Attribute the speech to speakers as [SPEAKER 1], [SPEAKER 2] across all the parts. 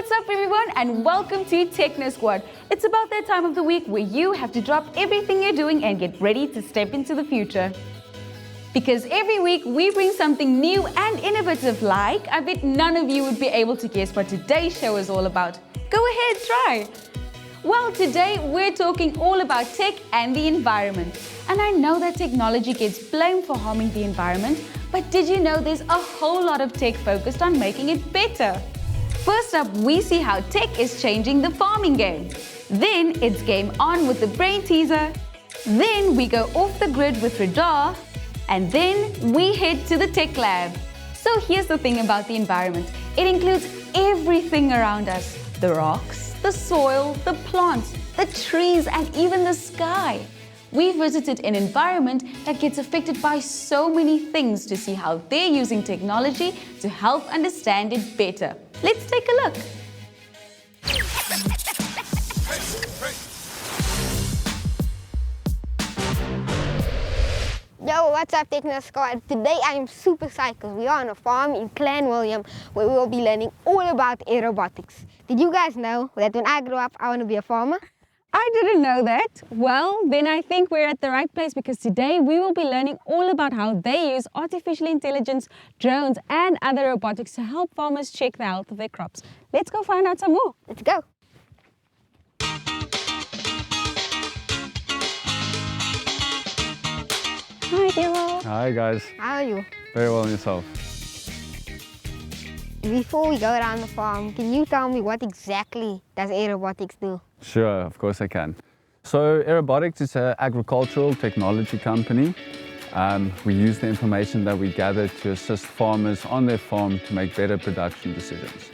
[SPEAKER 1] What's up everyone and welcome to Techno Squad. It's about that time of the week where you have to drop everything you're doing and get ready to step into the future. Because every week we bring something new and innovative like I bet none of you would be able to guess what today's show is all about. Go ahead, try. Well, today we're talking all about tech and the environment. And I know that technology gets blamed for harming the environment, but did you know there's a whole lot of tech focused on making it better? First up, we see how tech is changing the farming game. Then it's game on with the brain teaser. Then we go off the grid with Ridaa. And then we head to the tech lab. So here's the thing about the environment. It includes everything around us. The rocks, the soil, the plants, the trees, and even the sky. We visited an environment that gets affected by so many things to see how they're using technology to help understand it better. Let's take a look.
[SPEAKER 2] Yo, what's up Techno Squad? Today I am super psyched because we are on a farm in Clan William where we will be learning all about aerobotics. Did you guys know that when I grow up I want to be a farmer?
[SPEAKER 3] I didn't know that. Well, then I think we're at the right place because today we will be learning all about how they use artificial intelligence, drones and other robotics to help farmers check the health of their crops. Let's go find out some more.
[SPEAKER 2] Let's go.
[SPEAKER 3] Hi, Dilo.
[SPEAKER 4] Hi guys,
[SPEAKER 2] How are you?
[SPEAKER 4] very well and yourself?
[SPEAKER 2] Before we go around the farm, can you tell me what exactly does aerobotics do?
[SPEAKER 4] Sure, of course I can. So Aerobotics is an agricultural technology company. We use the information that we gather to assist farmers on their farm to make better production decisions.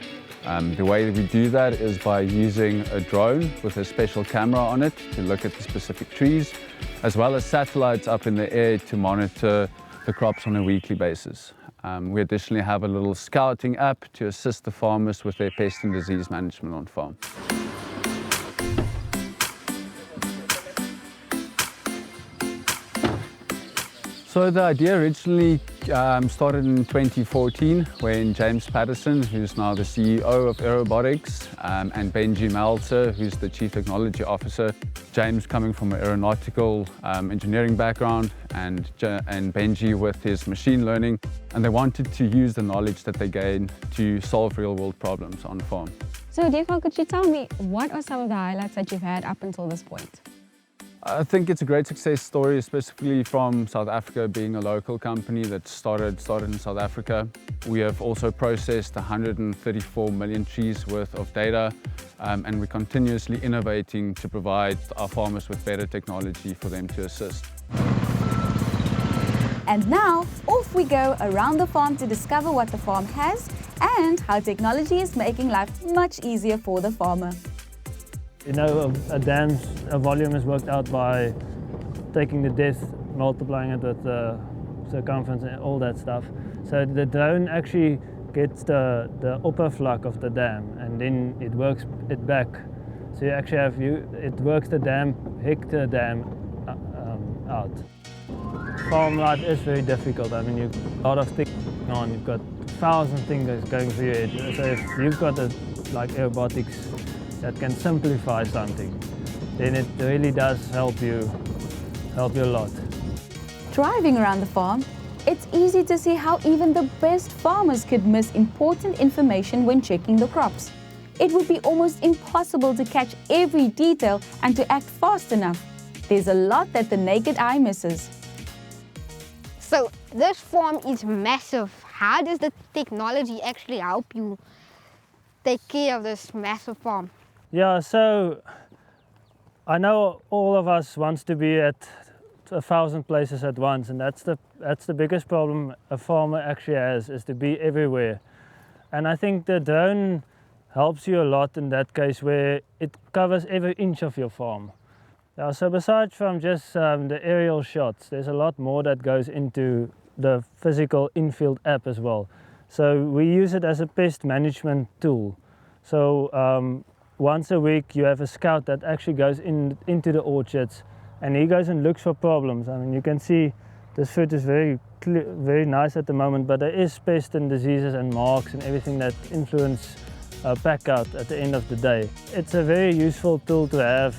[SPEAKER 4] The way that we do that is by using a drone with a special camera on it to look at the specific trees, as well as satellites up in the air to monitor the crops on a weekly basis. We additionally have a little scouting app to assist the farmers with their pest and disease management on farm. So the idea originally started in 2014 when James Patterson, who's now the CEO of Aerobotics, and Benji Meltzer, who's the Chief Technology Officer. James coming from an aeronautical engineering background and Benji with his machine learning. And they wanted to use the knowledge that they gained to solve real-world problems on the farm.
[SPEAKER 3] So, Diego, could you tell me what are some of the highlights that you've had up until this point?
[SPEAKER 4] I think it's a great success story, especially from South Africa, being a local company that started in South Africa. We have also processed 134 million trees worth of data, and we're continuously innovating to provide our farmers with better technology for them to assist.
[SPEAKER 1] And now, off we go around the farm to discover what the farm has and how technology is making life much easier for the farmer.
[SPEAKER 5] You know, a dam's volume is worked out by taking the depth, multiplying it with the circumference and all that stuff. So the drone actually gets the upper flood of the dam and then it works it back. So you actually have, it works the dam, hectare dam out. Farm life is very difficult. I mean, you've got a lot of things on, you've got 1,000 things going through your head. So if you've got like aerobotics that can simplify something, then it really does help you a lot.
[SPEAKER 1] Driving around the farm, it's easy to see how even the best farmers could miss important information when checking the crops. It would be almost impossible to catch every detail and to act fast enough. There's a lot that the naked eye misses.
[SPEAKER 2] So this farm is massive. How does the technology actually help you take care of this massive farm?
[SPEAKER 5] Yeah, so I know all of us wants to be at 1,000 places at once, and that's the biggest problem a farmer actually has, is to be everywhere. And I think the drone helps you a lot in that case, where it covers every inch of your farm. Yeah, so besides from just the aerial shots, there's a lot more that goes into the physical infield app as well. So we use it as a pest management tool. So once a week you have a scout that actually goes into the orchards and he goes and looks for problems. I mean, you can see this fruit is very nice at the moment, but there is pests and diseases and marks and everything that influence pack out at the end of the day. It's a very useful tool to have,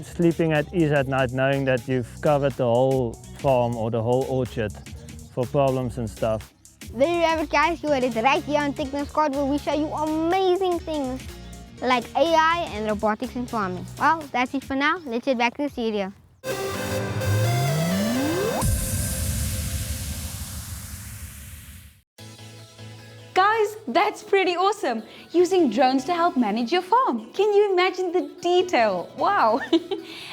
[SPEAKER 5] sleeping at ease at night, knowing that you've covered the whole farm or the whole orchard for problems and stuff.
[SPEAKER 2] There you have it, guys. You heard it right here on Techno Squad, where we show you amazing things like AI and robotics in farming. Well, that's it for now. Let's get back to the studio.
[SPEAKER 1] Guys, that's pretty awesome. Using drones to help manage your farm. Can you imagine the detail? Wow.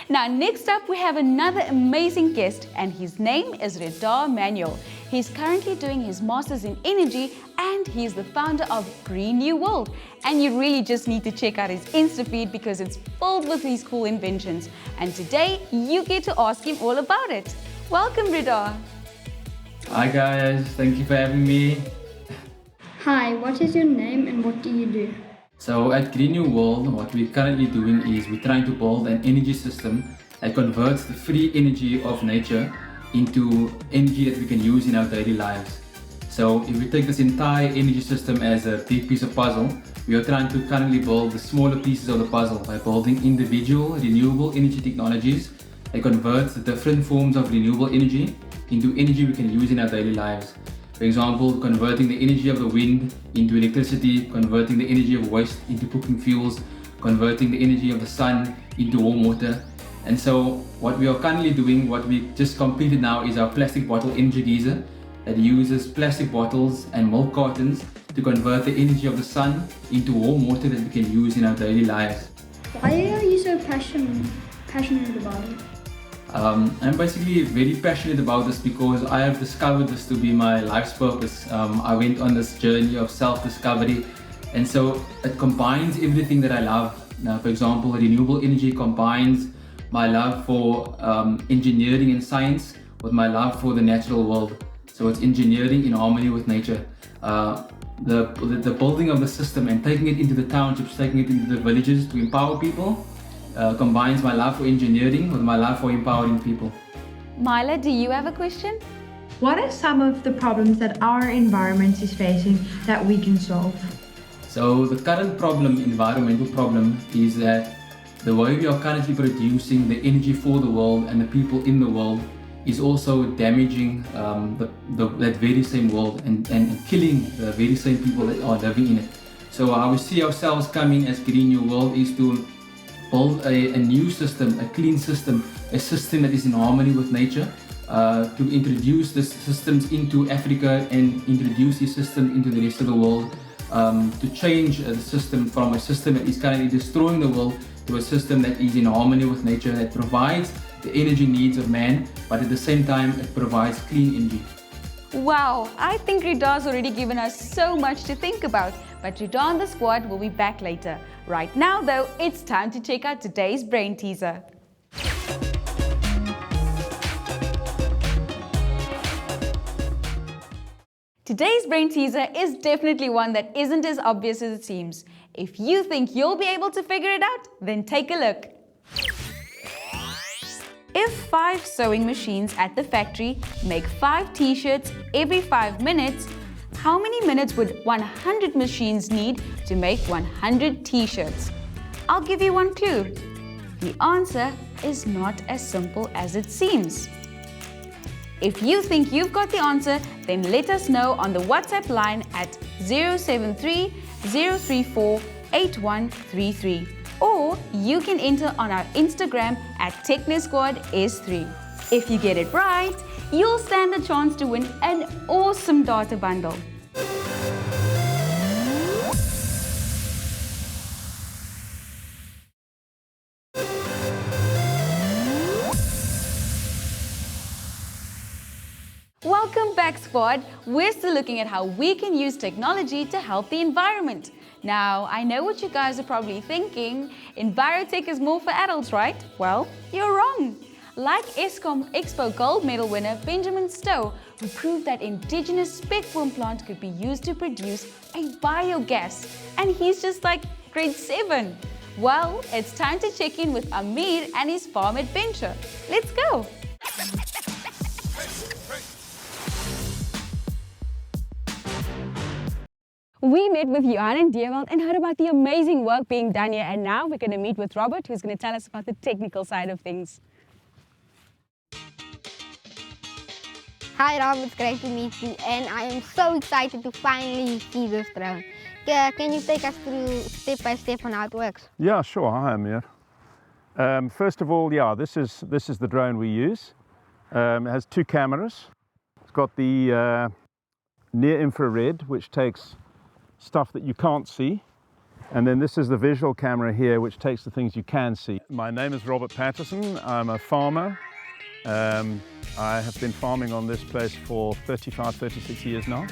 [SPEAKER 1] Now, next up, we have another amazing guest, and his name is Ridaa Manuel. He's currently doing his Masters in Energy, and he's the founder of Green New World. And you really just need to check out his Insta feed because it's filled with these cool inventions. And today, you get to ask him all about it. Welcome, Ridaa.
[SPEAKER 6] Hi guys, thank you for having me.
[SPEAKER 7] Hi, what is your name and what do you do?
[SPEAKER 6] So at Green New World, what we're currently doing is we're trying to build an energy system that converts the free energy of nature into energy that we can use in our daily lives. So if we take this entire energy system as a big piece of puzzle, we are trying to currently build the smaller pieces of the puzzle by building individual renewable energy technologies that convert the different forms of renewable energy into energy we can use in our daily lives. For example, converting the energy of the wind into electricity, converting the energy of waste into cooking fuels, converting the energy of the sun into warm water. And so what we are currently doing, what we just completed now, is our plastic bottle energy geyser that uses plastic bottles and milk cartons to convert the energy of the sun into warm water that we can use in our daily lives.
[SPEAKER 7] Why are you so passionate about it?
[SPEAKER 6] I'm basically very passionate about this because I have discovered this to be my life's purpose. I went on this journey of self-discovery, and so it combines everything that I love. Now, for example, renewable energy combines my love for engineering and science with my love for the natural world. So it's engineering in harmony with nature. The building of the system and taking it into the townships, taking it into the villages to empower people combines my love for engineering with my love for empowering people.
[SPEAKER 1] Myla, do you have a question?
[SPEAKER 8] What are some of the problems that our environment is facing that we can solve?
[SPEAKER 6] So the current problem, environmental problem, is that the way we are currently producing the energy for the world and the people in the world is also damaging that very same world and killing the very same people that are living in it. So how we see ourselves coming as Green New World is to build a new system, a clean system, a system that is in harmony with nature, to introduce these systems into Africa and introduce these systems into the rest of the world, to change the system from a system that is currently destroying the world to a system that is in harmony with nature, that provides the energy needs of man, but at the same time it provides clean energy.
[SPEAKER 1] Wow, I think Ridaa's already given us so much to think about. But Ridaa and the squad will be back later. Right now though, it's time to check out today's brain teaser. Today's brain teaser is definitely one that isn't as obvious as it seems. If you think you'll be able to figure it out, then take a look. If 5 sewing machines at the factory make 5 t-shirts every 5 minutes, how many minutes would 100 machines need to make 100 t-shirts? I'll give you one clue. The answer is not as simple as it seems. If you think you've got the answer, then let us know on the WhatsApp line at 073 034 8133. Or you can enter on our Instagram at TechnoSquadS3. If you get it right, you'll stand a chance to win an awesome data bundle. Welcome back, squad. We're still looking at how we can use technology to help the environment. Now, I know what you guys are probably thinking. Envirotech is more for adults, right? Well, you're wrong. Like ESCOM Expo Gold Medal winner Benjamin Stowe, who proved that indigenous speckworm plant could be used to produce a biogas. And he's just like grade 7. Well, it's time to check in with Amir and his farm adventure. Let's go.
[SPEAKER 3] We met with Johan and Dewald and heard about the amazing work being done here, and now we're going to meet with Robert, who's going to tell us about the technical side of things.
[SPEAKER 2] Hi Rob, it's great to meet you, and I am so excited to finally see this drone. Can you take us through step by step on how it works?
[SPEAKER 9] Yeah, sure. Hi, Amir. First of all, yeah, this is the drone we use. It has 2 cameras. It's got the near infrared, which takes stuff that you can't see, and then this is the visual camera here, which takes the things you can see. My name is Robert Patterson. I'm a farmer. I have been farming on this place for 36 years now,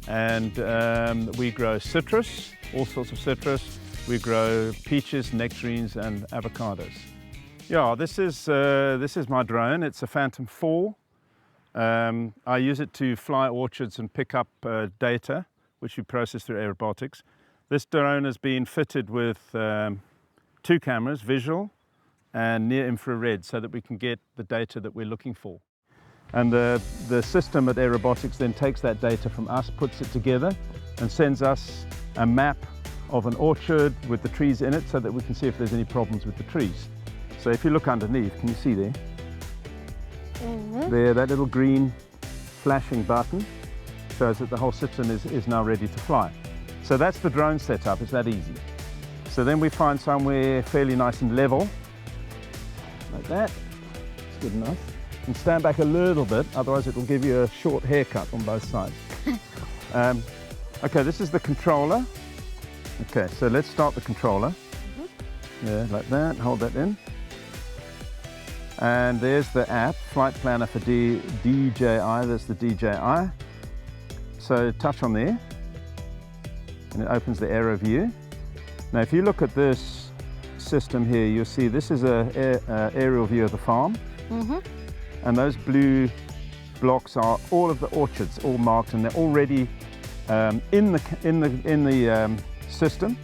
[SPEAKER 9] and we grow citrus, all sorts of citrus. We grow peaches, nectarines and avocados. Yeah, this is my drone. It's a Phantom 4. I use it to fly orchards and pick up data, which we process through aerobotics. This drone has been fitted with 2 cameras, visual and near infrared, so that we can get the data that we're looking for. And the system at Aerobotics then takes that data from us, puts it together and sends us a map of an orchard with the trees in it, so that we can see if there's any problems with the trees. So if you look underneath, can you see there? There, that little green flashing button shows that the whole system is now ready to fly. So that's the drone setup. It's that easy. So then we find somewhere fairly nice and level, like that. It's good enough. And stand back a little bit, otherwise it will give you a short haircut on both sides. Okay, this is the controller. Okay, so let's start the controller. Yeah, like that, hold that in. And there's the app, Flight Planner for DJI, there's the DJI. So touch on there, and it opens the aero view. Now if you look at this system here, you'll see this is an aerial view of the farm. And those blue blocks are all of the orchards, all marked, and they're already in the system.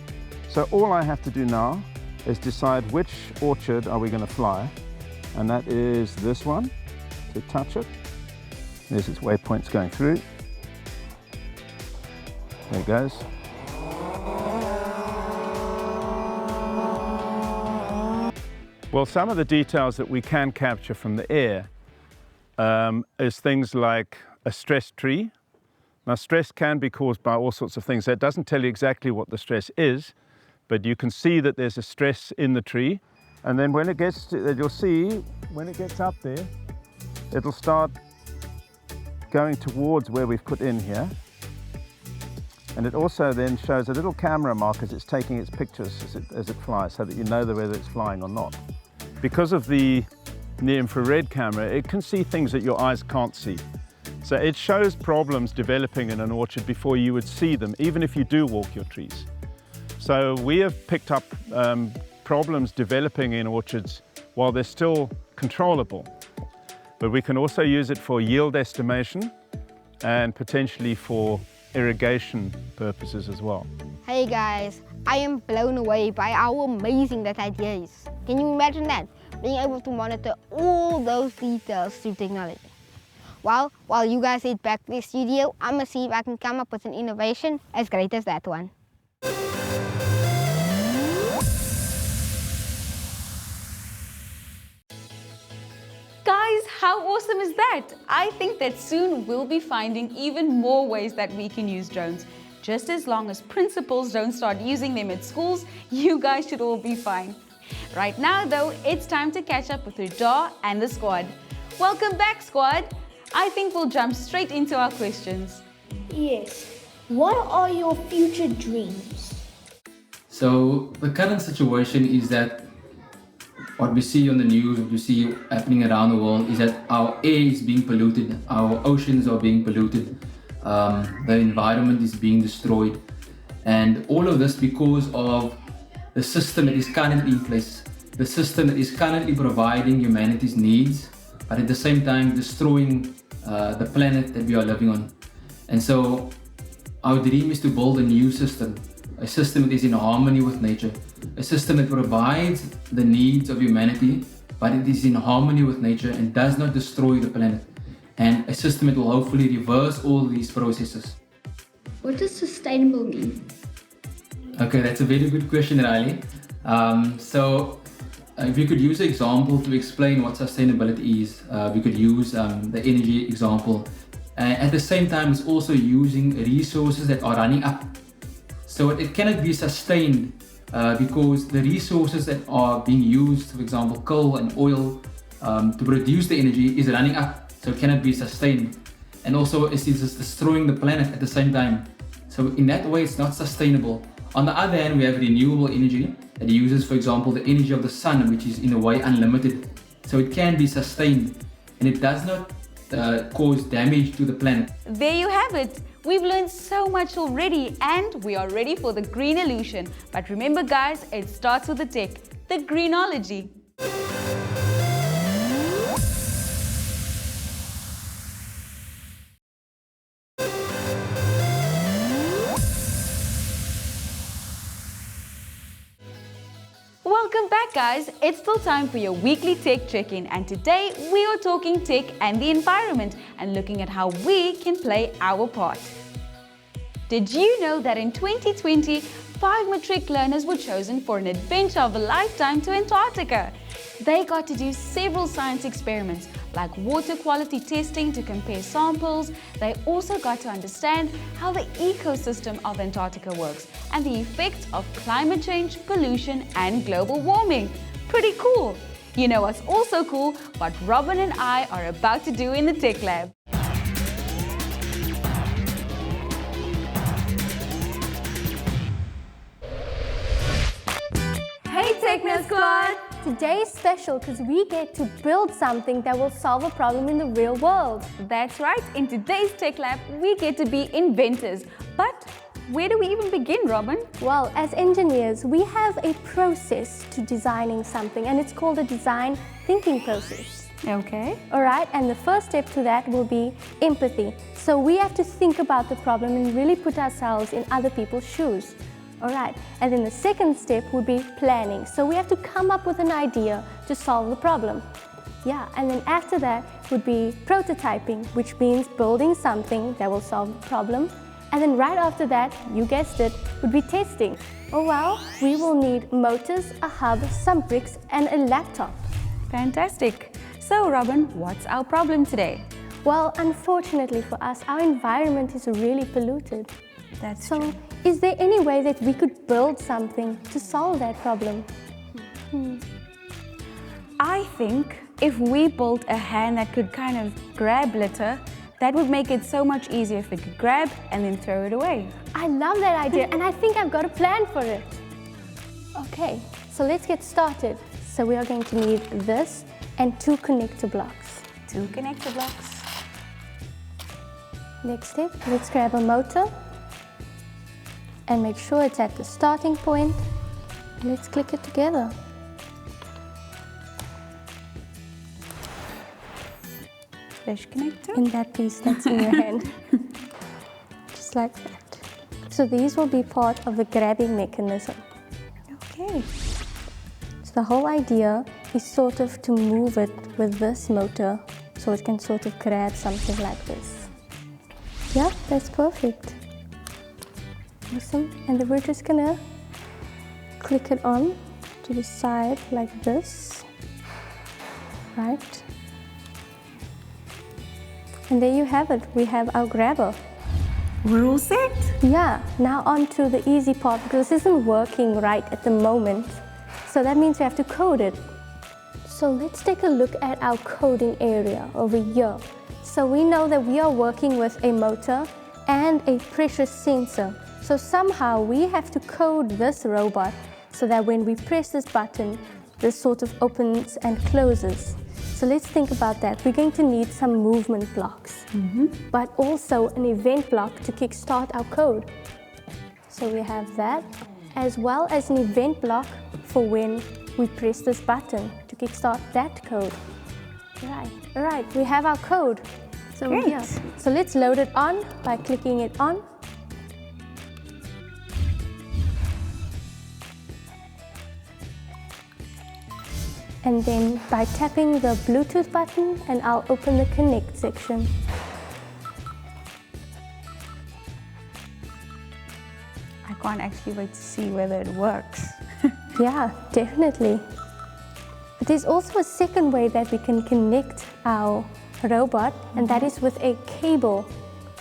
[SPEAKER 9] So all I have to do now is decide which orchard are we going to fly, and that is this one. So touch it. There's its waypoints going through. There it goes. Well, some of the details that we can capture from the air is things like a stressed tree. Now, stress can be caused by all sorts of things. So it doesn't tell you exactly what the stress is, but you can see that there's a stress in the tree. And then when it gets to, you'll see, when it gets up there, it'll start going towards where we've put in here. And it also then shows a little camera mark as it's taking its pictures as it flies, so that you know whether it's flying or not. Because of the near-infrared camera, it can see things that your eyes can't see. So it shows problems developing in an orchard before you would see them, even if you do walk your trees. So we have picked up problems developing in orchards while they're still controllable. But we can also use it for yield estimation and potentially for irrigation purposes as well.
[SPEAKER 2] Hey guys, I am blown away by how amazing that idea is. Can you imagine that? Being able to monitor all those details through technology. Well, while you guys head back to the studio, I'm gonna see if I can come up with an innovation as great as that one.
[SPEAKER 1] Guys, how awesome is that? I think that soon we'll be finding even more ways that we can use drones. Just as long as principals don't start using them at schools, you guys should all be fine. Right now though, it's time to catch up with Ridaa and the squad. Welcome back, squad. I think we'll jump straight into our questions.
[SPEAKER 7] Yes. What are your future dreams?
[SPEAKER 6] So the current situation is that what we see on the news, what we see happening around the world, is that our air is being polluted, our oceans are being polluted, the environment is being destroyed, and all of this because of the system that is currently in place, the system that is currently providing humanity's needs, but at the same time destroying the planet that we are living on. And so our dream is to build a new system, a system that is in harmony with nature, a system that provides the needs of humanity, but it is in harmony with nature and does not destroy the planet, and a system that will hopefully reverse all these processes.
[SPEAKER 7] What does sustainable mean?
[SPEAKER 6] Okay, that's a very good question, Riley. If we could use an example to explain what sustainability is, we could use the energy example. At the same time, it's also using resources that are running up. So it cannot be sustained because the resources that are being used, for example, coal and oil, to produce the energy is running up. So it cannot be sustained. And also it's destroying the planet at the same time. So in that way, it's not sustainable. On the other hand, we have renewable energy that uses, for example, the energy of the sun, which is in a way unlimited. So it can be sustained and it does not cause damage to the planet.
[SPEAKER 1] There you have it. We've learned so much already and we are ready for the Greenolution. But remember guys, it starts with the tech, the Greenology. Welcome back guys, it's still time for your weekly tech check-in and today we are talking tech and the environment and looking at how we can play our part. Did you know that in 2020, 5 matric learners were chosen for an adventure of a lifetime to Antarctica? They got to do several science experiments like water quality testing to compare samples. They also got to understand how the ecosystem of Antarctica works and the effects of climate change, pollution and global warming. Pretty cool! You know what's also cool? What Robin and I are about to do in the Tech Lab.
[SPEAKER 10] Hey Techno Squad! Today is special because we get to build something that will solve a problem in the real world.
[SPEAKER 1] That's right, in today's Tech Lab, we get to be inventors. But where do we even begin, Robin?
[SPEAKER 10] Well, as engineers, we have a process to designing something and it's called a design thinking process.
[SPEAKER 1] Okay.
[SPEAKER 10] Alright, and the first step to that will be empathy. So we have to think about the problem and really put ourselves in other people's shoes. Alright, and then the second step would be planning. So we have to come up with an idea to solve the problem. Yeah, and then after that would be prototyping, which means building something that will solve the problem. And then right after that, you guessed it, would be testing. Oh well, we will need motors, a hub, some bricks and a laptop.
[SPEAKER 1] Fantastic. So Robin, what's our problem today?
[SPEAKER 10] Well, unfortunately for us, our environment is really polluted.
[SPEAKER 1] That's
[SPEAKER 10] so
[SPEAKER 1] true.
[SPEAKER 10] Is there any way that we could build something to solve that problem?
[SPEAKER 1] I think if we built a hand that could kind of grab litter, that would make it so much easier if we could grab and then throw it away.
[SPEAKER 10] I love that idea and I think I've got a plan for it. Okay, so let's get started. So we are going to need this and 2 connector blocks.
[SPEAKER 1] 2 connector blocks.
[SPEAKER 10] Next step, let's grab a motor and make sure it's at the starting point. Let's click it together.
[SPEAKER 1] Flash connector.
[SPEAKER 10] In that piece that's in your hand. Just like that. So these will be part of the grabbing mechanism.
[SPEAKER 1] Okay.
[SPEAKER 10] So the whole idea is sort of to move it with this motor so it can sort of grab something like this. Yeah, that's perfect. Awesome. And then we're just gonna click it on to the side like this. Right. And there you have it. We have our grabber.
[SPEAKER 1] We're all set?
[SPEAKER 10] Yeah. Now on to the easy part because this isn't working right at the moment. So that means we have to code it. So let's take a look at our coding area over here. So we know that we are working with a motor and a pressure sensor. So somehow we have to code this robot so that when we press this button, this sort of opens and closes. So let's think about that. We're going to need some movement blocks, but also an event block to kickstart our code. So we have that, as well as an event block for when we press this button to kickstart that code. All right, we have our code. So
[SPEAKER 1] Great.
[SPEAKER 10] Yeah. So let's load it on by clicking it on. And then by tapping the Bluetooth button, and I'll open the connect section.
[SPEAKER 1] I can't actually wait to see whether it works.
[SPEAKER 10] Yeah, definitely. But there's also a second way that we can connect our robot, and that is with a cable.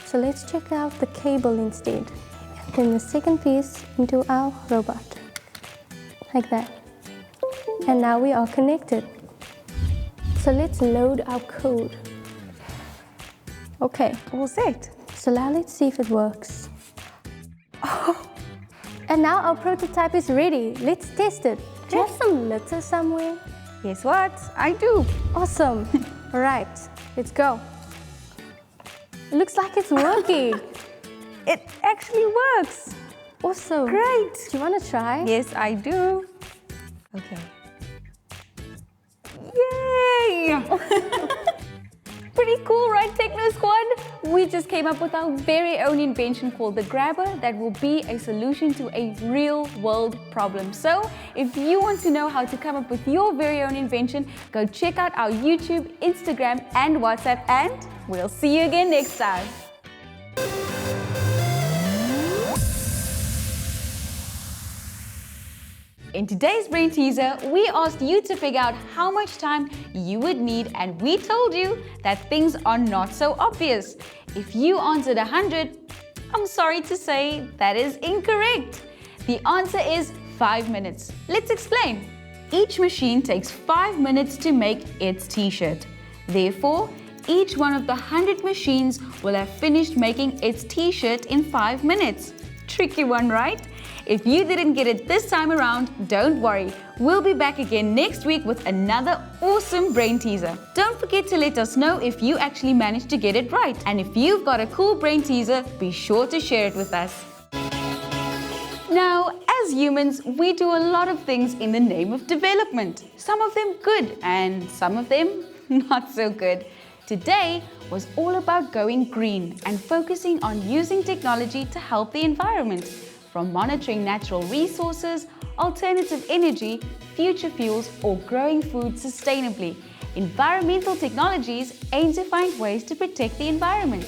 [SPEAKER 10] So let's check out the cable instead. And then the second piece into our robot, like that. And now we are connected. So let's load our code. Okay,
[SPEAKER 1] All set.
[SPEAKER 10] so now let's see if it works. And now our prototype is ready. Let's test it. Do you have some litter somewhere?
[SPEAKER 1] Guess what? I do.
[SPEAKER 10] Awesome. All right, let's go. It looks like it's working.
[SPEAKER 1] It actually works.
[SPEAKER 10] Awesome.
[SPEAKER 1] Great.
[SPEAKER 10] Do you want to try?
[SPEAKER 1] Yes, I do. Okay. Yay! Pretty cool, right, Techno Squad? We just came up with our very own invention called the Grabber that will be a solution to a real-world problem. So, if you want to know how to come up with your very own invention, go check out our YouTube, Instagram, and WhatsApp, and we'll see you again next time. In today's brain teaser, we asked you to figure out how much time you would need, and we told you that things are not so obvious. If you answered 100, I'm sorry to say that is incorrect. The answer is 5 minutes. Let's explain. Each machine takes 5 minutes to make its t-shirt. Therefore, each one of the 100 machines will have finished making its t-shirt in 5 minutes. Tricky one, right? If you didn't get it this time around, don't worry. We'll be back again next week with another awesome brain teaser. Don't forget to let us know if you actually managed to get it right. And if you've got a cool brain teaser, be sure to share it with us. Now, as humans, we do a lot of things in the name of development. Some of them good and some of them not so good. Today was all about going green and focusing on using technology to help the environment. From monitoring natural resources, alternative energy, future fuels, or growing food sustainably, environmental technologies aim to find ways to protect the environment.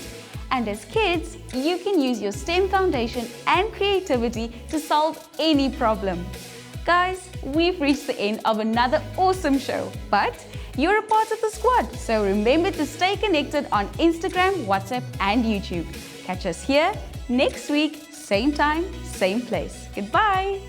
[SPEAKER 1] And as kids, you can use your STEM foundation and creativity to solve any problem. Guys, we've reached the end of another awesome show, but you're a part of the squad, so remember to stay connected on Instagram, WhatsApp, and YouTube. Catch us here next week, same time, same place. Goodbye.